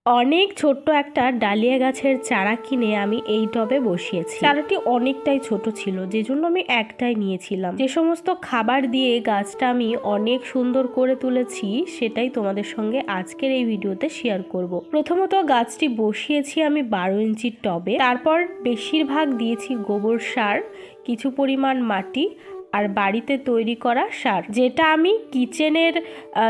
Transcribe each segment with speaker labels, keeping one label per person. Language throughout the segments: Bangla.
Speaker 1: অনেক ছোট্ট একটা ডালিয়া গাছের চারা কিনে আমি এই টবে বসিয়েছি। চারাটি অনেকটাই ছোট ছিল, যে জন্য আমি একটাই নিয়েছিলাম। যে সমস্ত খাবার দিয়ে গাছটা আমি অনেক সুন্দর করে তুলেছি সেটাই তোমাদের সঙ্গে আজকের এই ভিডিওতে শেয়ার করব। প্রথমত গাছটি বসিয়েছি আমি 12 ইঞ্চির টবে, তারপর বেশিরভাগ দিয়েছি গোবর সার, কিছু পরিমাণ মাটি আর বাড়িতে তৈরি করা সার, যেটা আমি কিচেনের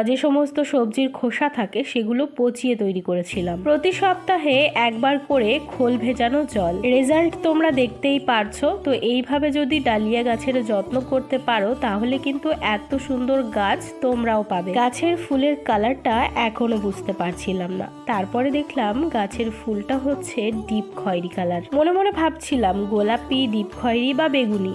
Speaker 1: যে সমস্ত সবজির খোসা থাকে সেগুলো পচিয়ে তৈরি করেছিলাম। প্রতি সপ্তাহে একবার করে খোল ভেজানো জল। রেজাল্ট তোমরা দেখতেই পারছো। তো এইভাবে যদি ডালিয়া গাছের যত্ন করতে পারো তাহলে কিন্তু এত সুন্দর গাছ তোমরাও পাবে। গাছের ফুলের কালারটা এখনো বুঝতে পারছিলাম না, তারপরে দেখলাম গাছের ফুলটা হচ্ছে ডিপ খয়েরি কালার। মনে মনে ভাবছিলাম গোলাপি, ডিপ খয়েরি বা বেগুনি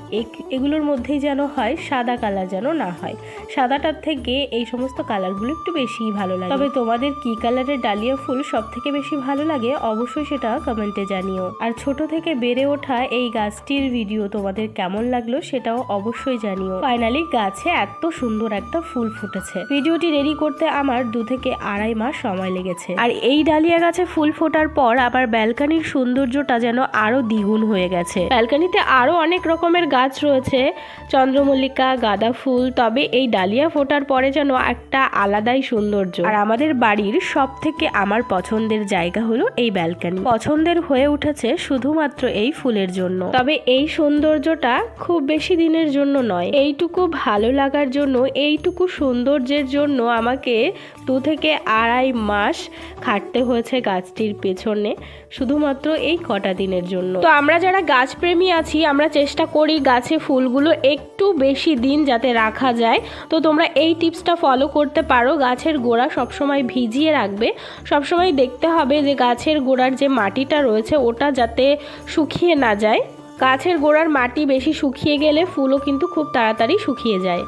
Speaker 1: এগুলোর মধ্যেই যেন হয়, সাদা কালার যেন না হয়। সাদাটার থেকে এই সমস্ত কালারগুলো একটু বেশিই ভালো লাগে। তবে তোমাদের কি কালারের ডালিয়া ফুল সব থেকে বেশি ভালো লাগে অবশ্যই সেটা কমেন্টে জানিও। আর ছোট থেকে বেড়ে ওঠা এই গাছটির ভিডিও তোমাদের কেমন লাগলো সেটাও অবশ্যই জানিও। ফাইনালি গাছে এত সুন্দর একটা ফুল ফুটেছে। ভিডিওটি রেডি করতে আমার 2 থেকে 2.5 মাস সময় লেগেছে। আর এই ডালিয়া গাছে ফুল ফোটার পর আবার ব্যালকনির সৌন্দর্যটা যেন আরো দ্বিগুণ হয়ে গেছে। ব্যালকনিতে আরো অনেক রকমের গাছ রয়েছে, চন্দ্রমল্লিকা, গাঁদা ফুল, তবে এই ডালিয়া ফোটার পরে যেন একটা আলাদাই সৌন্দর্য। আর আমাদের বাড়ির সব থেকে আমার পছন্দের জায়গা হলো এই ব্যালকনি। পছন্দের হয়ে উঠেছে শুধুমাত্র এই ফুলের জন্য। তবে এই সৌন্দর্যটা খুব বেশি দিনের জন্য নয়, এইটুকু ভালো লাগার জন্য, এইটুকু সৌন্দর্যের জন্য আমাকে 2 থেকে 2.5 মাস খাটতে হয়েছে গাছটির পেছনে, শুধুমাত্র এই কটা দিনের জন্য। তো আমরা যারা গাছপ্রেমী আছি আমরা চেষ্টা করি গাছে ফুলগুলো একটু বেশি দিন যাতে রাখা যায়। তো তোমরা এই টিপসটা ফলো করতে পারো। গাছের গোড়া সবসময় ভিজিয়ে রাখবে। সবসময় দেখতে হবে যে গাছের গোড়ার যে মাটিটা রয়েছে ওটা যাতে শুকিয়ে না যায়। গাছের গোড়ার মাটি বেশি শুকিয়ে গেলে ফুলও কিন্তু খুব তাড়াতাড়ি শুকিয়ে যায়।